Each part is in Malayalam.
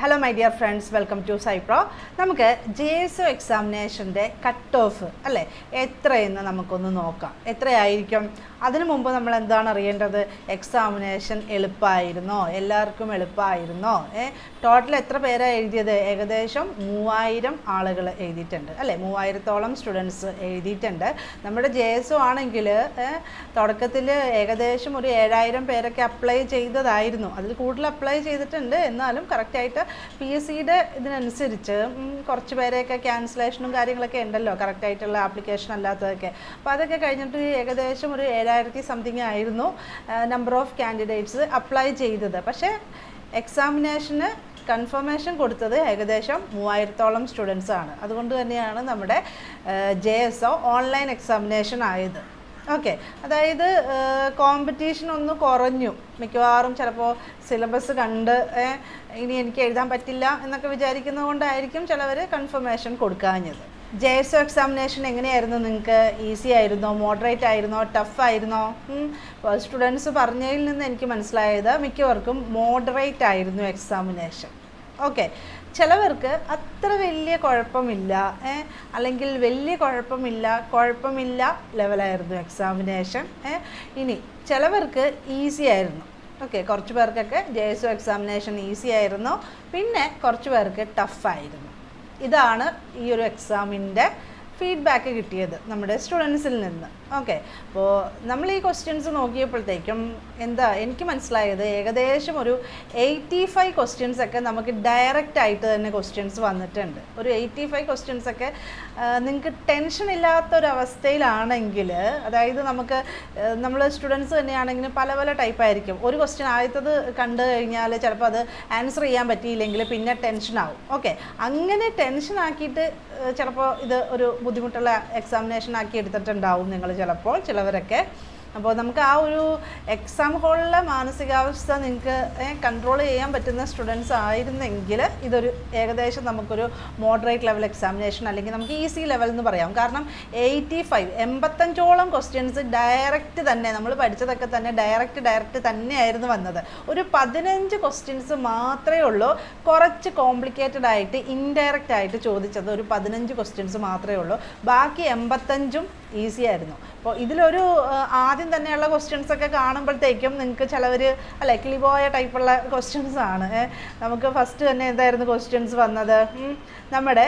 Hello my dear friends, welcome to Cypro. നമുക്ക് JSO എക്സാമിനേഷൻ്റെ കട്ട് ഓഫ് അല്ലേ എത്രയെന്ന് നമുക്കൊന്ന് നോക്കാം. എത്രയായിരിക്കും? അതിനു മുമ്പ് നമ്മൾ എന്താണ് അറിയേണ്ടത്? എക്സാമിനേഷൻ എളുപ്പമായിരുന്നോ? എല്ലാവർക്കും എളുപ്പമായിരുന്നോ? ടോട്ടൽ എത്ര പേരാണ് എഴുതിയത്? ഏകദേശം 3000 ആളുകൾ എഴുതിയിട്ടുണ്ട് അല്ലേ? 3000-ഓളം സ്റ്റുഡൻസ് എഴുതിയിട്ടുണ്ട്. നമ്മുടെ JSO ആണെങ്കിൽ തുടക്കത്തിൽ ഏകദേശം ഒരു 7000 പേരൊക്കെ അപ്ലൈ ചെയ്തതായിരുന്നു. അതിൽ കൂടുതൽ അപ്ലൈ ചെയ്തിട്ടുണ്ട്. എന്നാലും കറക്റ്റായിട്ട് PSCയുടെ ഇതിനനുസരിച്ച് കുറച്ച് പേരെയൊക്കെ ക്യാൻസലേഷനും കാര്യങ്ങളൊക്കെ ഉണ്ടല്ലോ, കറക്റ്റായിട്ടുള്ള ആപ്ലിക്കേഷൻ അല്ലാത്തതൊക്കെ. അപ്പോൾ അതൊക്കെ കഴിഞ്ഞിട്ട് ഏകദേശം ഒരു 7000 സംതിങ് ആയിരുന്നു നമ്പർ ഓഫ് കാൻഡിഡേറ്റ്സ് അപ്ലൈ ചെയ്തത്. പക്ഷേ എക്സാമിനേഷന് കൺഫർമേഷൻ കൊടുത്തത് ഏകദേശം 3000-ഓളം സ്റ്റുഡൻസ് ആണ്. അതുകൊണ്ട് തന്നെയാണ് നമ്മുടെ JSO ഓൺലൈൻ എക്സാമിനേഷൻ ആയത്. ഓക്കെ, അതായത് കോമ്പറ്റീഷൻ ഒന്ന് കുറഞ്ഞു. മിക്കവാറും ചിലപ്പോൾ സിലബസ് കണ്ട് ഇനി എനിക്ക് എഴുതാൻ പറ്റില്ല എന്നൊക്കെ വിചാരിക്കുന്നത് കൊണ്ടായിരിക്കും ചിലവർ കൺഫർമേഷൻ കൊടുക്കാഞ്ഞത്. JSO എക്സാമിനേഷൻ എങ്ങനെയായിരുന്നു? നിങ്ങൾക്ക് ഈസി ആയിരുന്നോ, മോഡറേറ്റ് ആയിരുന്നോ, ടഫ് ആയിരുന്നോ? സ്റ്റുഡൻസ് പറഞ്ഞതിൽ നിന്ന് എനിക്ക് മനസ്സിലായത് മിക്കവർക്കും മോഡറേറ്റ് ആയിരുന്നു എക്സാമിനേഷൻ. ഓക്കെ, ചിലവർക്ക് അത്ര വലിയ കുഴപ്പമില്ല, അല്ലെങ്കിൽ വലിയ കുഴപ്പമില്ല ലെവലായിരുന്നു എക്സാമിനേഷൻ. ഇനി ചിലവർക്ക് ഈസി ആയിരുന്നു. ഓക്കെ, കുറച്ച് പേർക്കൊക്കെ JSO എക്സാമിനേഷൻ ഈസി ആയിരുന്നു, പിന്നെ കുറച്ച് പേർക്ക് ടഫായിരുന്നു. ഇതാണ് ഈ ഒരു എക്സാമിൻ്റെ ഫീഡ്ബാക്ക് കിട്ടിയത് നമ്മുടെ സ്റ്റുഡൻസിൽ നിന്ന്. ഓക്കെ, അപ്പോൾ നമ്മൾ ഈ ക്വസ്റ്റ്യൻസ് നോക്കിയപ്പോഴത്തേക്കും എന്താ എനിക്ക് മനസ്സിലായത്, ഏകദേശം ഒരു 85 ക്വസ്റ്റ്യൻസൊക്കെ നമുക്ക് ഡയറക്റ്റ് ആയിട്ട് തന്നെ ക്വസ്റ്റ്യൻസ് വന്നിട്ടുണ്ട്. ഒരു 85 ക്വസ്റ്റ്യൻസൊക്കെ നിങ്ങൾക്ക് ടെൻഷൻ ഇല്ലാത്തൊരവസ്ഥയിലാണെങ്കിൽ, അതായത് നമ്മൾ സ്റ്റുഡൻസ് തന്നെയാണെങ്കിലും പല പല ടൈപ്പായിരിക്കും. ഒരു ക്വസ്റ്റ്യൻ ആദ്യത്തത് കണ്ടു കഴിഞ്ഞാൽ ചിലപ്പോൾ അത് ആൻസർ ചെയ്യാൻ പറ്റിയില്ലെങ്കിൽ പിന്നെ ടെൻഷനാവും. ഓക്കെ, അങ്ങനെ ടെൻഷനാക്കിയിട്ട് ചിലപ്പോൾ ഇത് ഒരു ബുദ്ധിമുട്ടുള്ള എക്സാമിനേഷൻ ആക്കി എടുത്തിട്ടുണ്ടാവും നിങ്ങൾ ചിലപ്പോൾ, ചിലവരൊക്കെ. അപ്പോൾ നമുക്ക് ആ ഒരു എക്സാം ഹോളിലെ മാനസികാവസ്ഥ നിങ്ങൾക്ക് കൺട്രോൾ ചെയ്യാൻ പറ്റുന്ന സ്റ്റുഡൻസ് ആയിരുന്നെങ്കിൽ ഇതൊരു ഏകദേശം നമുക്കൊരു മോഡറേറ്റ് ലെവൽ എക്സാമിനേഷൻ, അല്ലെങ്കിൽ നമുക്ക് ഈസി ലെവൽ എന്ന് പറയാം. കാരണം 85-ഓളം ക്വസ്റ്റ്യൻസ് ഡയറക്റ്റ് തന്നെ നമ്മൾ പഠിച്ചതൊക്കെ തന്നെ ഡയറക്റ്റ് തന്നെയായിരുന്നു വന്നത്. ഒരു 15 ക്വസ്റ്റ്യൻസ് മാത്രമേ ഉള്ളൂ കുറച്ച് കോംപ്ലിക്കേറ്റഡ് ആയിട്ട് ഇൻഡയറക്റ്റ് ആയിട്ട് ചോദിച്ചത്. ഒരു 15 ക്വസ്റ്റ്യൻസ് മാത്രമേ ഉള്ളൂ, ബാക്കി 85-ഉം ഈസി ആയിരുന്നു. അപ്പോൾ ഇതിലൊരു ആദ്യം തന്നെയുള്ള ക്വസ്റ്റ്യൻസൊക്കെ കാണുമ്പോഴത്തേക്കും നിങ്ങൾക്ക് ചിലവർ അല്ലെ കിളിപോയ ടൈപ്പുള്ള ക്വസ്റ്റ്യൻസ് ആണ്. നമുക്ക് ഫസ്റ്റ് തന്നെ എന്തായിരുന്നു ക്വസ്റ്റ്യൻസ് വന്നത്? നമ്മുടെ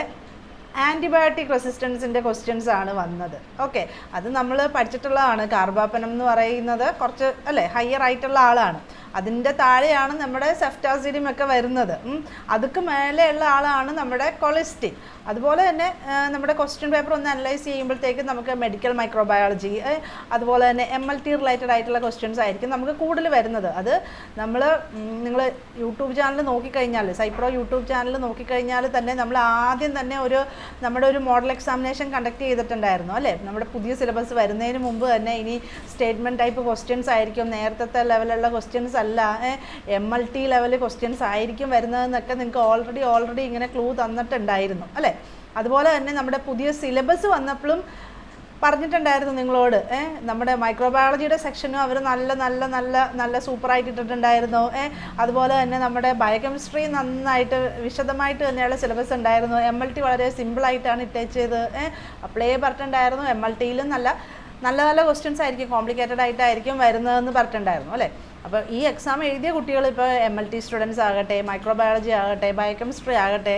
ആൻറ്റിബയോട്ടിക് റെസിസ്റ്റൻസിൻ്റെ ക്വസ്റ്റ്യൻസ് ആണ് വന്നത്. ഓക്കെ, അത് നമ്മൾ പഠിച്ചിട്ടുള്ളതാണ്. കാർബാപ്പനം എന്ന് പറയുന്നത് കുറച്ച് അല്ലേ ഹയർ ആയിട്ടുള്ള ആളാണ്. അതിൻ്റെ താഴെയാണ് നമ്മുടെ സെഫ്റ്റാസിഡിയം ഒക്കെ വരുന്നത്. അതൊക്കെ മേലെയുള്ള ആളാണ് നമ്മുടെ കൊളസ്റ്റിൻ. അതുപോലെ തന്നെ നമ്മുടെ ക്വസ്റ്റ്യൻ പേപ്പർ ഒന്ന് അനലൈസ് ചെയ്യുമ്പോഴത്തേക്കും നമുക്ക് മെഡിക്കൽ മൈക്രോബയോളജി, അതുപോലെ തന്നെ MLT റിലേറ്റഡ് ആയിട്ടുള്ള ക്വസ്റ്റ്യൻസ് ആയിരിക്കും നമുക്ക് കൂടുതൽ വരുന്നത്. അത് നിങ്ങൾ യൂട്യൂബ് ചാനൽ നോക്കിക്കഴിഞ്ഞാൽ, സൈപ്രോ യൂട്യൂബ് ചാനൽ നോക്കിക്കഴിഞ്ഞാൽ തന്നെ നമ്മൾ ആദ്യം തന്നെ നമ്മുടെ ഒരു മോഡൽ എക്സാമിനേഷൻ കണ്ടക്ട് ചെയ്തിട്ടുണ്ടായിരുന്നു അല്ലേ? നമ്മുടെ പുതിയ സിലബസ് വരുന്നതിന് മുമ്പ് തന്നെ ഇനി സ്റ്റേറ്റ്മെൻറ്റ് ടൈപ്പ് ക്വസ്റ്റ്യൻസ് ആയിരിക്കും, നേരത്തെ ലെവലുള്ള ക്വസ്റ്റ്യൻസ് അല്ല, MLT ലെവൽ ക്വസ്റ്റ്യൻസ് ആയിരിക്കും വരുന്നതെന്നൊക്കെ നിങ്ങൾക്ക് ഓൾറെഡി ഇങ്ങനെ ക്ലൂ തന്നിട്ടുണ്ടായിരുന്നു അല്ലേ? അതുപോലെ തന്നെ നമ്മുടെ പുതിയ സിലബസ് വന്നപ്പോഴും പറഞ്ഞിട്ടുണ്ടായിരുന്നു നിങ്ങളോട്. നമ്മുടെ മൈക്രോബയോളജിയുടെ സെക്ഷനും അവർ നല്ല സൂപ്പറായിട്ട് ഇട്ടിട്ടുണ്ടായിരുന്നു. അതുപോലെ തന്നെ നമ്മുടെ ബയോകെമിസ്ട്രി നന്നായിട്ട് വിശദമായിട്ട് തന്നെയുള്ള സിലബസ് ഉണ്ടായിരുന്നു. MLT വളരെ സിമ്പിളായിട്ടാണ് ഇട്ടേച്ചത്. അപ്ലൈ പറഞ്ഞിട്ടുണ്ടായിരുന്നു. MLTയിലും നല്ല ക്വസ്റ്റ്യൻസ് ആയിരിക്കും, കോംപ്ലിക്കേറ്റഡ് ആയിട്ടായിരിക്കും വരുന്നതെന്ന് പറഞ്ഞിട്ടുണ്ടായിരുന്നു അല്ലേ? അപ്പോൾ ഈ എക്സാം എഴുതിയ കുട്ടികൾ ഇപ്പോൾ MLT സ്റ്റുഡൻസ് ആകട്ടെ, മൈക്രോബയോളജി ആകട്ടെ, ബയോകെമിസ്ട്രി ആകട്ടെ,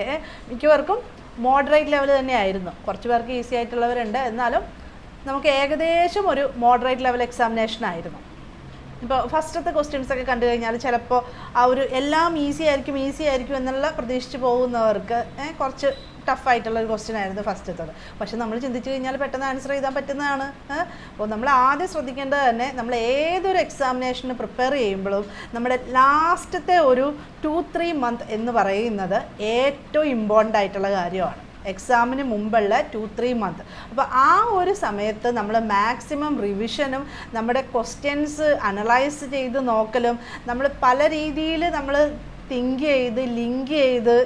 മിക്കവർക്കും മോഡറേറ്റ് ലെവൽ തന്നെയായിരുന്നു. കുറച്ച് പേർക്ക് ഈസി ആയിട്ടുള്ളവരുണ്ട്, എന്നാലും നമുക്ക് ഏകദേശം ഒരു മോഡറേറ്റ് ലെവൽ എക്സാമിനേഷൻ ആയിരുന്നു. ഇപ്പോൾ ഫസ്റ്റത്തെ ക്വസ്റ്റ്യൻസൊക്കെ കണ്ടു കഴിഞ്ഞാൽ ചിലപ്പോൾ ആ ഒരു എല്ലാം ഈസി ആയിരിക്കും എന്നുള്ള പ്രതീക്ഷിച്ച് പോകുന്നവർക്ക് കുറച്ച് ടഫായിട്ടുള്ളൊരു ക്വസ്റ്റ്യൻ ആയിരുന്നു ഫസ്റ്റത്തത്. പക്ഷെ നമ്മൾ ചിന്തിച്ച് കഴിഞ്ഞാൽ പെട്ടെന്ന് ആൻസർ ചെയ്താൽ പറ്റുന്നതാണ്. അപ്പോൾ നമ്മൾ ആദ്യം ശ്രദ്ധിക്കേണ്ടത് തന്നെ, നമ്മൾ ഏതൊരു എക്സാമിനേഷന് പ്രിപ്പയർ ചെയ്യുമ്പോഴും നമ്മുടെ ലാസ്റ്റത്തെ ഒരു 2-3 മന്ത് എന്ന് പറയുന്നത് ഏറ്റവും ഇമ്പോർട്ടൻ്റ് ആയിട്ടുള്ള കാര്യമാണ്. എക്സാമിന് മുമ്പുള്ള 2-3 മന്ത്. അപ്പോൾ ആ ഒരു സമയത്ത് നമ്മൾ മാക്സിമം റിവിഷനും നമ്മുടെ ക്വസ്റ്റ്യൻസ് അനലൈസ് ചെയ്ത് നോക്കലും, നമ്മൾ പല രീതിയിൽ നമ്മൾ തിങ്ക് ചെയ്ത് ലിങ്ക് ചെയ്ത്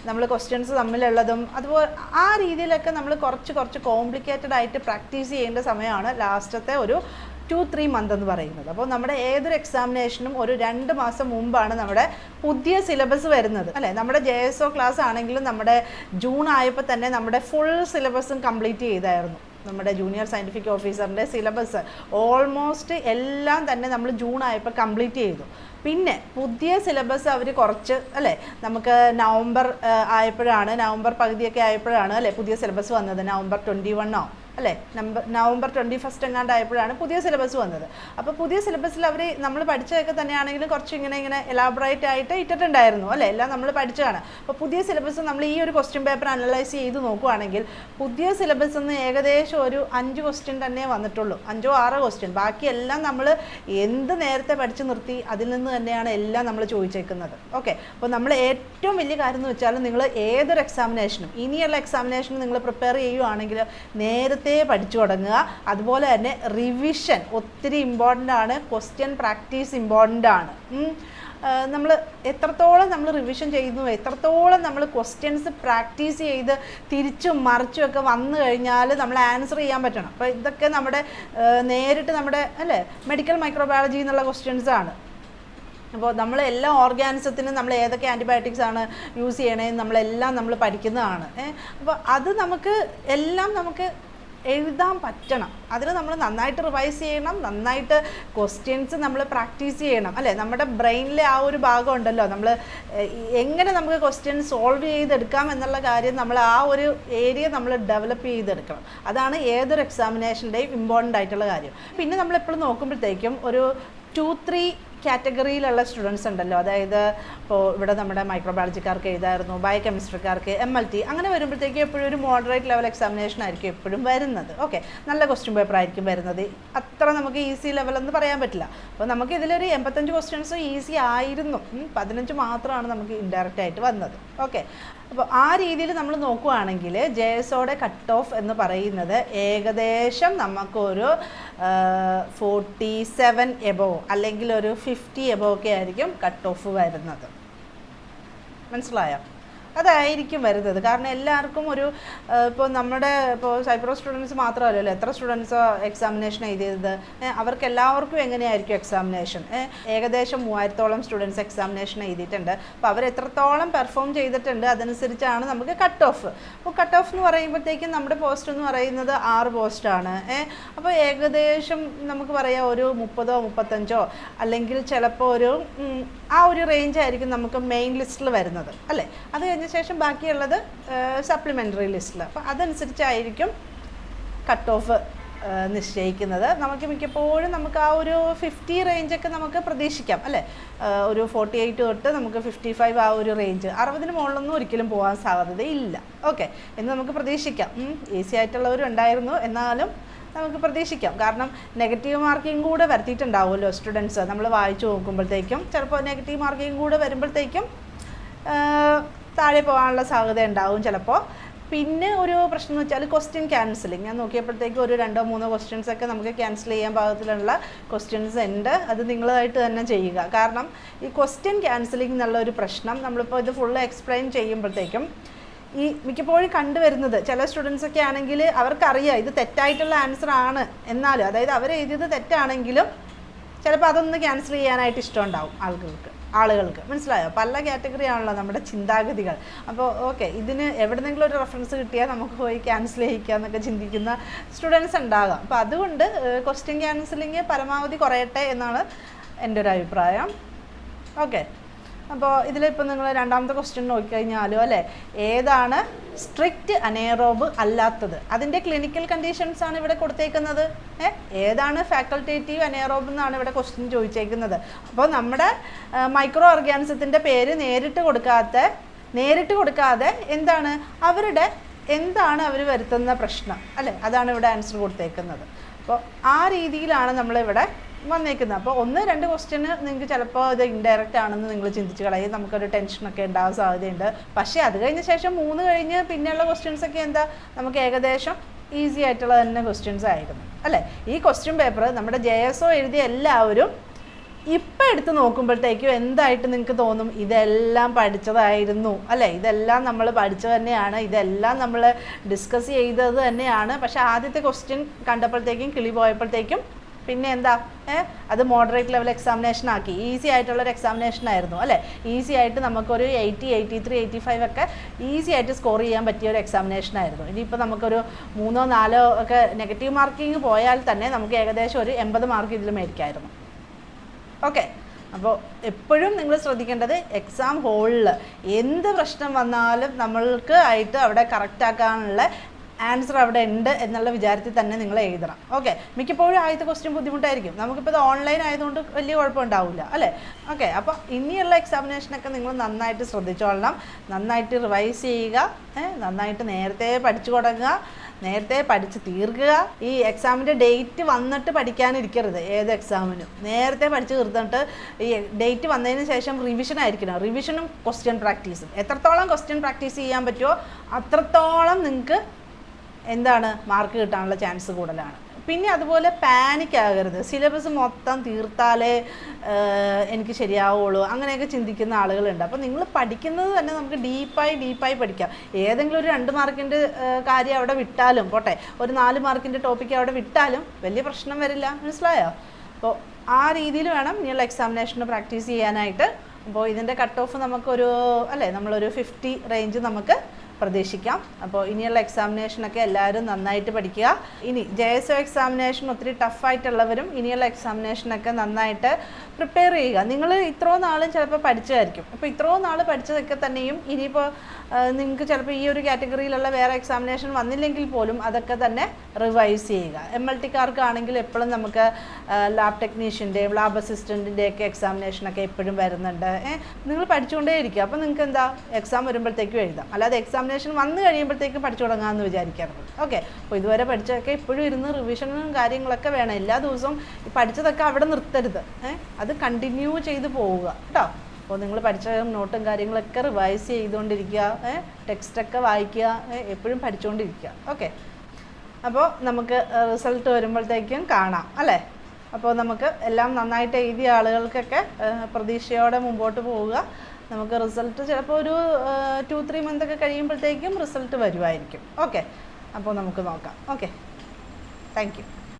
നമ്മൾ ക്വസ്റ്റ്യൻസ് തമ്മിലുള്ളതും അതുപോലെ ആ രീതിയിലൊക്കെ നമ്മൾ കുറച്ച് കോംപ്ലിക്കേറ്റഡ് ആയിട്ട് പ്രാക്ടീസ് ചെയ്യേണ്ട സമയമാണ് ലാസ്റ്റത്തെ ഒരു 2-3 മന്ത് എന്ന് പറയുന്നത്. അപ്പോൾ നമ്മുടെ ഏതൊരു എക്സാമിനേഷനും ഒരു 2 മാസം മുമ്പാണ് നമ്മുടെ പുതിയ സിലബസ് വരുന്നത് അല്ലേ. നമ്മുടെ JSO ക്ലാസ് ആണെങ്കിലും നമ്മുടെ ജൂൺ ആയപ്പോൾ തന്നെ നമ്മുടെ ഫുൾ സിലബസും കംപ്ലീറ്റ് ചെയ്തായിരുന്നു. നമ്മുടെ ജൂനിയർ സയൻറ്റിഫിക് ഓഫീസറിൻ്റെ സിലബസ് ഓൾമോസ്റ്റ് എല്ലാം തന്നെ നമ്മൾ ജൂൺ ആയപ്പോൾ കംപ്ലീറ്റ് ചെയ്തു. പിന്നെ പുതിയ സിലബസ് അവർ കുറച്ച് അല്ലേ, നമുക്ക് നവംബർ നവംബർ പകുതിയൊക്കെ ആയപ്പോഴാണ് അല്ലേ പുതിയ സിലബസ് വന്നത്. നവംബർ 21 അല്ലേ, നവംബർ 21 എങ്ങാണ്ട് ആയപ്പോഴാണ് പുതിയ സിലബസ് വന്നത്. അപ്പോൾ പുതിയ സിലബസിൽ അവർ നമ്മൾ പഠിച്ചതൊക്കെ തന്നെയാണെങ്കിലും കുറച്ച് ഇങ്ങനെ എലാബറേറ്റ് ആയിട്ട് ഇട്ടിട്ടുണ്ടായിരുന്നു അല്ലേ, എല്ലാം നമ്മൾ പഠിച്ചതാണ്. അപ്പോൾ പുതിയ സിലബസ് നമ്മൾ ഈ ഒരു ക്വസ്റ്റ്യൻ പേപ്പർ അനലൈസ് ചെയ്ത് നോക്കുകയാണെങ്കിൽ പുതിയ സിലബസ് നിന്ന് ഏകദേശം ഒരു 5 ക്വസ്റ്റ്യൻ തന്നെ വന്നിട്ടുള്ളൂ, 5-6 ക്വസ്റ്റ്യൻ. ബാക്കിയെല്ലാം നമ്മൾ എന്ത് നേരത്തെ പഠിച്ചു നിർത്തി അതിൽ നിന്ന് തന്നെയാണ് എല്ലാം നമ്മൾ ചോദിച്ചേക്കുന്നത്. ഓക്കെ, അപ്പോൾ നമ്മൾ ഏറ്റവും വലിയ കാര്യം എന്ന് വെച്ചാൽ നിങ്ങൾ ഏതൊരു എക്സാമിനേഷനും ഇനിയുള്ള എക്സാമിനേഷനും നിങ്ങൾ പ്രിപ്പയർ ചെയ്യുകയാണെങ്കിൽ നേരത്തെ പഠിച്ചു തുടങ്ങുക. അതുപോലെ തന്നെ റിവിഷൻ ഒത്തിരി ഇമ്പോർട്ടൻ്റ് ആണ്, ക്വസ്റ്റ്യൻ പ്രാക്ടീസ് ഇമ്പോർട്ടൻ്റ് ആണ്. നമ്മൾ എത്രത്തോളം നമ്മൾ റിവിഷൻ ചെയ്യുന്നു, എത്രത്തോളം നമ്മൾ ക്വസ്റ്റ്യൻസ് പ്രാക്ടീസ് ചെയ്ത് തിരിച്ചും മറിച്ചും ഒക്കെ വന്നു കഴിഞ്ഞാൽ നമ്മൾ ആൻസർ ചെയ്യാൻ പറ്റണം. അപ്പോൾ ഇതൊക്കെ നമ്മുടെ നേരിട്ട് നമ്മുടെ അല്ലേ മെഡിക്കൽ മൈക്രോബയോളജി എന്നുള്ള ക്വസ്റ്റ്യൻസ് ആണ്. അപ്പോൾ നമ്മൾ എല്ലാ ഓർഗാനിസത്തിനും നമ്മൾ ഏതൊക്കെ ആൻറ്റിബയോട്ടിക്സ് ആണ് യൂസ് ചെയ്യണേന്ന് നമ്മളെല്ലാം നമ്മൾ പഠിക്കുന്നതാണ്. അപ്പോൾ അത് നമുക്ക് എഴുതാൻ പറ്റണം. അതിൽ നമ്മൾ നന്നായിട്ട് റിവൈസ് ചെയ്യണം, നന്നായിട്ട് ക്വസ്റ്റ്യൻസ് നമ്മൾ പ്രാക്ടീസ് ചെയ്യണം അല്ലേ. നമ്മുടെ ബ്രെയിനിലെ ആ ഒരു ഭാഗം ഉണ്ടല്ലോ, നമ്മൾ എങ്ങനെ നമുക്ക് ക്വസ്റ്റ്യൻ സോൾവ് ചെയ്തെടുക്കാം എന്നുള്ള കാര്യം നമ്മൾ ആ ഒരു ഏരിയ നമ്മൾ ഡെവലപ്പ് ചെയ്തെടുക്കണം. അതാണ് ഏതൊരു എക്സാമിനേഷൻ്റെയും ഇമ്പോർട്ടൻ്റ് ആയിട്ടുള്ള കാര്യം. പിന്നെ നമ്മളെപ്പോഴും നോക്കുമ്പോഴത്തേക്കും ഒരു 2-3 കാറ്റഗറിയിലുള്ള സ്റ്റുഡൻസ് ഉണ്ടല്ലോ. അതായത് ഇപ്പോൾ ഇവിടെ നമ്മുടെ മൈക്രോബയോളജിക്കാർക്ക് എഴുതായിരുന്നു, ബയോകെമിസ്ട്രിക്കാർക്ക് MLT, അങ്ങനെ വരുമ്പോഴത്തേക്കും എപ്പോഴും ഒരു മോഡറേറ്റ് ലെവൽ എക്സാമിനേഷൻ ആയിരിക്കും എപ്പോഴും വരുന്നത്. ഓക്കെ, നല്ല ക്വസ്റ്റ്യൻ പേപ്പർ ആയിരിക്കും വരുന്നത്. അത്ര നമുക്ക് ഈസി ലെവൽ എന്ന് പറയാൻ പറ്റില്ല. അപ്പോൾ നമുക്ക് ഇതിലൊരു 85 ക്വസ്റ്റ്യൻസ് ഈസി ആയിരുന്നു, 15 മാത്രമാണ് നമുക്ക് ഇൻഡയറക്റ്റ് ആയിട്ട് വന്നത്. ഓക്കെ, അപ്പോൾ ആ രീതിയിൽ നമ്മൾ നോക്കുകയാണെങ്കിൽ JSOയുടെ കട്ട് ഓഫ് എന്ന് പറയുന്നത് ഏകദേശം നമുക്കൊരു 47 എബോവ് അല്ലെങ്കിൽ ഒരു 50 എബോവ് ഒക്കെ ആയിരിക്കും കട്ട് ഓഫ് വരുന്നത്. മനസ്സിലായോ? അതായിരിക്കും വരുന്നത്. കാരണം എല്ലാവർക്കും ഒരു ഇപ്പോൾ ഇപ്പോൾ സൈപ്രോ സ്റ്റുഡൻസ് മാത്രമല്ലല്ലോ, എത്ര സ്റ്റുഡൻസ് എക്സാമിനേഷൻ എഴുതിയത്, അവർക്ക് എല്ലാവർക്കും എങ്ങനെയായിരിക്കും എക്സാമിനേഷൻ. ഏകദേശം 3000-ഓളം സ്റ്റുഡൻസ് എക്സാമിനേഷൻ എഴുതിയിട്ടുണ്ട്. അപ്പോൾ അവർ എത്രത്തോളം പെർഫോം ചെയ്തിട്ടുണ്ട് അതനുസരിച്ചാണ് നമുക്ക് കട്ട് ഓഫ്. അപ്പോൾ കട്ട് ഓഫ് എന്ന് പറയുമ്പോഴത്തേക്കും നമ്മുടെ പോസ്റ്റ് എന്ന് പറയുന്നത് 6 പോസ്റ്റാണ്. അപ്പോൾ ഏകദേശം നമുക്ക് പറയാം ഒരു 30-35 അല്ലെങ്കിൽ ചിലപ്പോൾ ആ ഒരു റേഞ്ച് ആയിരിക്കും നമുക്ക് മെയിൻ ലിസ്റ്റിൽ വരുന്നത് അല്ലേ. അത് കഴിഞ്ഞ ശേഷം ബാക്കിയുള്ളത് സപ്ലിമെൻ്ററി ലിസ്റ്റിൽ. അപ്പോൾ അതനുസരിച്ചായിരിക്കും കട്ട് ഓഫ് നിശ്ചയിക്കുന്നത്. നമുക്ക് മിക്കപ്പോഴും നമുക്ക് ആ ഒരു 50 റേഞ്ചൊക്കെ നമുക്ക് പ്രതീക്ഷിക്കാം അല്ലേ. ഒരു 48 തൊട്ട് നമുക്ക് 55 ആ ഒരു റേഞ്ച്, 60-ന് മുകളിലൊന്നും ഒരിക്കലും പോകാൻ സാധ്യതയില്ല. ഓക്കെ, എന്ന് നമുക്ക് പ്രതീക്ഷിക്കാം. ഈസി ആയിട്ടുള്ളവരും ഉണ്ടായിരുന്നു, എന്നാലും നമുക്ക് പ്രതീക്ഷിക്കാം. കാരണം നെഗറ്റീവ് മാർക്കിംഗ് കൂടെ വരുത്തിയിട്ടുണ്ടാവുമല്ലോ സ്റ്റുഡൻസ്. നമ്മൾ വായിച്ചു നോക്കുമ്പോഴത്തേക്കും ചിലപ്പോൾ നെഗറ്റീവ് മാർക്കിംഗ് കൂടെ വരുമ്പോഴത്തേക്കും താഴെ പോകാനുള്ള സാധ്യത ഉണ്ടാവും ചിലപ്പോൾ. പിന്നെ ഒരു പ്രശ്നം എന്ന് വെച്ചാൽ ക്വസ്റ്റ്യൻ ക്യാൻസലിങ്. ഞാൻ നോക്കിയപ്പോഴത്തേക്കും ഒരു 2-3 ക്വസ്റ്റ്യൻസ് ഒക്കെ നമുക്ക് ക്യാൻസൽ ചെയ്യാൻ പാകത്തിലുള്ള ക്വസ്റ്റ്യൻസ് ഉണ്ട്. അത് നിങ്ങളായിട്ട് തന്നെ ചെയ്യുക. കാരണം ഈ ക്വസ്റ്റ്യൻ ക്യാൻസലിങ് എന്നുള്ള ഒരു പ്രശ്നം നമ്മളിപ്പോൾ ഇത് ഫുള്ള് എക്സ്പ്ലെയിൻ ചെയ്യുമ്പോഴത്തേക്കും ഈ മിക്കപ്പോഴും കണ്ടുവരുന്നത് ചില സ്റ്റുഡൻസൊക്കെ ആണെങ്കിൽ അവർക്കറിയാം ഇത് തെറ്റായിട്ടുള്ള ആൻസർ ആണ്, എന്നാലും അതായത് അവരെഴുതിയത് തെറ്റാണെങ്കിലും ചിലപ്പോൾ അതൊന്ന് ക്യാൻസൽ ചെയ്യാനായിട്ട് ഇഷ്ടമുണ്ടാവും ആളുകൾക്ക്. മനസ്സിലായോ? പല കാറ്റഗറി ആണല്ലോ നമ്മുടെ ചിന്താഗതികൾ. അപ്പോൾ ഓക്കെ, ഇതിന് എവിടെന്നെങ്കിലും ഒരു റെഫറൻസ് കിട്ടിയാൽ നമുക്ക് പോയി ക്യാൻസൽ ചെയ്യിക്കുക എന്നൊക്കെ ചിന്തിക്കുന്ന സ്റ്റുഡൻസ് ഉണ്ടാകാം. അപ്പോൾ അതുകൊണ്ട് ക്വസ്റ്റ്യൻ ക്യാൻസലിങ് പരമാവധി കുറയട്ടെ എന്നാണ് എൻ്റെ ഒരു അഭിപ്രായം. ഓക്കെ, അപ്പോൾ ഇതിലിപ്പോൾ നിങ്ങൾ രണ്ടാമത്തെ ക്വസ്റ്റ്യൻ നോക്കിക്കഴിഞ്ഞാലും അല്ലേ, ഏതാണ് സ്ട്രിക്റ്റ് അനേറോബ് അല്ലാത്തത്, അതിൻ്റെ ക്ലിനിക്കൽ കണ്ടീഷൻസ് ആണ് ഇവിടെ കൊടുത്തേക്കുന്നത്. ഏതാണ് ഫാക്കൾട്ടേറ്റീവ് അനേറോബ് എന്നാണ് ഇവിടെ ക്വസ്റ്റ്യൻ ചോദിച്ചേക്കുന്നത്. അപ്പോൾ നമ്മുടെ മൈക്രോ ഓർഗാനിസത്തിൻ്റെ പേര് നേരിട്ട് കൊടുക്കാതെ എന്താണ് അവർ വരുത്തുന്ന പ്രശ്നം അല്ലേ, അതാണ് ഇവിടെ ആൻസർ കൊടുത്തേക്കുന്നത്. അപ്പോൾ ആ രീതിയിലാണ് നമ്മളിവിടെ വന്നേക്കുന്നത്. അപ്പോൾ 1-2 ക്വസ്റ്റ്യന് നിങ്ങൾക്ക് ചിലപ്പോൾ ഇത് ഇൻഡയറക്റ്റ് ആണെന്ന് നിങ്ങൾ ചിന്തിച്ച് കളയും, നമുക്കൊരു ടെൻഷനൊക്കെ ഉണ്ടാകാൻ സാധ്യതയുണ്ട്. പക്ഷേ അത് കഴിഞ്ഞ ശേഷം 3 കഴിഞ്ഞ് പിന്നെയുള്ള ക്വസ്റ്റ്യൻസൊക്കെ നമുക്ക് ഏകദേശം ഈസി ആയിട്ടുള്ള തന്നെ ക്വസ്റ്റ്യൻസ് ആയിരുന്നു അല്ലേ. ഈ ക്വസ്റ്റ്യൻ പേപ്പർ നമ്മുടെ JSO എഴുതിയ എല്ലാവരും ഇപ്പം എടുത്ത് നോക്കുമ്പോഴത്തേക്കും എന്തായിട്ട് നിങ്ങൾക്ക് തോന്നും, ഇതെല്ലാം പഠിച്ചതായിരുന്നു അല്ലേ, ഇതെല്ലാം നമ്മൾ പഠിച്ചത് തന്നെയാണ്, ഇതെല്ലാം നമ്മൾ ഡിസ്കസ് ചെയ്തത് തന്നെയാണ്. പക്ഷേ ആദ്യത്തെ ക്വസ്റ്റ്യൻ കണ്ടപ്പോഴത്തേക്കും കിളി പോയപ്പോഴത്തേക്കും പിന്നെ എന്താ അത് മോഡറേറ്റ് ലെവൽ എക്സാമിനേഷൻ ആക്കി, ഈസി ആയിട്ടുള്ളൊരു എക്സാമിനേഷൻ ആയിരുന്നു അല്ലേ. ഈസി ആയിട്ട് നമുക്കൊരു 80, 83, 85 ഒക്കെ ഈസി ആയിട്ട് സ്കോർ ചെയ്യാൻ പറ്റിയ ഒരു എക്സാമിനേഷൻ ആയിരുന്നു. ഇനിയിപ്പോൾ നമുക്കൊരു 3, 4 ഒക്കെ നെഗറ്റീവ് മാർക്കിങ് പോയാൽ തന്നെ നമുക്ക് ഏകദേശം ഒരു 80 മാർക്ക് ഇതിൽ മേടിക്കായിരുന്നു. ഓക്കെ, അപ്പോൾ എപ്പോഴും നിങ്ങൾ ശ്രദ്ധിക്കേണ്ടത് എക്സാം ഹോളിൽ എന്ത് പ്രശ്നം വന്നാലും നമ്മൾക്ക് ആയിട്ട് അവിടെ കറക്റ്റാക്കാനുള്ള ആൻസർ അവിടെ ഉണ്ട് എന്നുള്ള വിചാരത്തിൽ തന്നെ നിങ്ങൾ എഴുതണം. ഓക്കെ, മിക്കപ്പോഴും ആദ്യത്തെ ക്വസ്റ്റ്യൻ ബുദ്ധിമുട്ടായിരിക്കും. നമുക്കിപ്പോൾ ഇത് ഓൺലൈൻ ആയതുകൊണ്ട് വലിയ കുഴപ്പമുണ്ടാവില്ല അല്ലേ. ഓക്കെ, അപ്പോൾ ഇനിയുള്ള എക്സാമിനേഷനൊക്കെ നിങ്ങൾ നന്നായിട്ട് ശ്രദ്ധിച്ചോളണം, നന്നായിട്ട് റിവൈസ് ചെയ്യുക, നന്നായിട്ട് നേരത്തെ പഠിച്ചു തുടങ്ങുക, നേരത്തെ പഠിച്ച് തീർക്കുക. ഈ എക്സാമിൻ്റെ ഡേറ്റ് വന്നിട്ട് പഠിക്കാനിരിക്കരുത്. ഏത് എക്സാമിനും നേരത്തെ പഠിച്ച് തീർത്തിട്ട് ഈ ഡേറ്റ് വന്നതിന് ശേഷം റിവിഷൻ ആയിരിക്കണം. റിവിഷനും ക്വസ്റ്റ്യൻ പ്രാക്ടീസും എത്രത്തോളം ക്വസ്റ്റ്യൻ പ്രാക്ടീസ് ചെയ്യാൻ പറ്റുമോ അത്രത്തോളം നിങ്ങൾക്ക് എന്താണ് മാർക്ക് കിട്ടാനുള്ള ചാൻസ് കൂടുതലാണ്. പിന്നെ അതുപോലെ പാനിക് ആകരുത്. സിലബസ് മൊത്തം തീർത്താലേ എനിക്ക് ശരിയാവുള്ളൂ അങ്ങനെയൊക്കെ ചിന്തിക്കുന്ന ആളുകളുണ്ട്. അപ്പോൾ നിങ്ങൾ പഠിക്കുന്നത് തന്നെ നമുക്ക് ഡീപ്പായി പഠിക്കാം. ഏതെങ്കിലും ഒരു 2 മാർക്കിൻ്റെ കാര്യം അവിടെ വിട്ടാലും പോട്ടെ, ഒരു 4 മാർക്കിൻ്റെ ടോപ്പിക്ക് അവിടെ വിട്ടാലും വലിയ പ്രശ്നം വരില്ല. മനസ്സിലായോ? അപ്പോൾ ആ രീതിയിൽ വേണം ഇനിയുള്ള എക്സാമിനേഷന് പ്രാക്ടീസ് ചെയ്യാനായിട്ട്. അപ്പോൾ ഇതിൻ്റെ കട്ട് ഓഫ് നമുക്കൊരു നമ്മളൊരു 50 റേഞ്ച് നമുക്ക് പ്രതീക്ഷിക്കാം. അപ്പോൾ ഇനിയുള്ള എക്സാമിനേഷനൊക്കെ എല്ലാവരും നന്നായിട്ട് പഠിക്കുക. ഇനി JSO എക്സാമിനേഷൻ ഒത്തിരി ടഫായിട്ടുള്ളവരും ഇനിയുള്ള എക്സാമിനേഷനൊക്കെ നന്നായിട്ട് പ്രിപ്പയർ ചെയ്യുക. നിങ്ങൾ ഇത്രയും നാളും ചിലപ്പോൾ പഠിച്ചതായിരിക്കും. അപ്പോൾ ഇത്രയും നാൾ പഠിച്ചതൊക്കെ തന്നെയും ഇനിയിപ്പോൾ നിങ്ങൾക്ക് ചിലപ്പോൾ ഈ ഒരു കാറ്റഗറിയിലുള്ള വേറെ എക്സാമിനേഷൻ വന്നില്ലെങ്കിൽ പോലും അതൊക്കെ തന്നെ റിവൈസ് ചെയ്യുക. MLTക്കാർക്കാണെങ്കിൽ എപ്പോഴും നമുക്ക് ലാബ് ടെക്നീഷ്യൻ്റെയും ലാബ് അസിസ്റ്റൻറ്റിൻ്റെയൊക്കെ എക്സാമിനേഷനൊക്കെ എപ്പോഴും വരുന്നുണ്ട്. നിങ്ങൾ പഠിച്ചുകൊണ്ടേ ഇരിക്കുക. അപ്പോൾ നിങ്ങൾക്ക് എന്താ എക്സാം വരുമ്പോഴത്തേക്കും എഴുതാം. അല്ലാതെ എക്സാമിനേഷൻ വന്നു കഴിയുമ്പോഴത്തേക്കും പഠിച്ചു തുടങ്ങാമെന്ന് വിചാരിക്കരുത്. ഓക്കെ, അപ്പോൾ ഇതുവരെ പഠിച്ചതൊക്കെ ഇപ്പോഴും ഇരുന്ന് റിവിഷനും കാര്യങ്ങളൊക്കെ വേണം. എല്ലാ ദിവസവും പഠിച്ചതൊക്കെ അവിടെ നിർത്തരുത്. അത് കണ്ടിന്യൂ ചെയ്ത് പോവുക കേട്ടോ. അപ്പോൾ നിങ്ങൾ പഠിച്ച നോട്ടും കാര്യങ്ങളൊക്കെ റിവൈസ് ചെയ്തുകൊണ്ടിരിക്കുക, ടെക്സ്റ്റൊക്കെ വായിക്കുക, എപ്പോഴും പഠിച്ചുകൊണ്ടിരിക്കുക. ഓക്കെ, അപ്പോൾ നമുക്ക് റിസൾട്ട് വരുമ്പോഴത്തേക്കും കാണാം അല്ലേ. അപ്പോൾ നമുക്ക് എല്ലാം നന്നായിട്ട് എഴുതിയ ആളുകൾക്കൊക്കെ പ്രതീക്ഷയോടെ മുമ്പോട്ട് പോവുക. നമുക്ക് റിസൾട്ട് ചിലപ്പോൾ ഒരു 2-3 മന്തൊക്കെ കഴിയുമ്പോഴത്തേക്കും റിസൾട്ട് വരുമായിരിക്കും. ഓക്കെ, അപ്പോൾ നമുക്ക് നോക്കാം. Okay, thank you.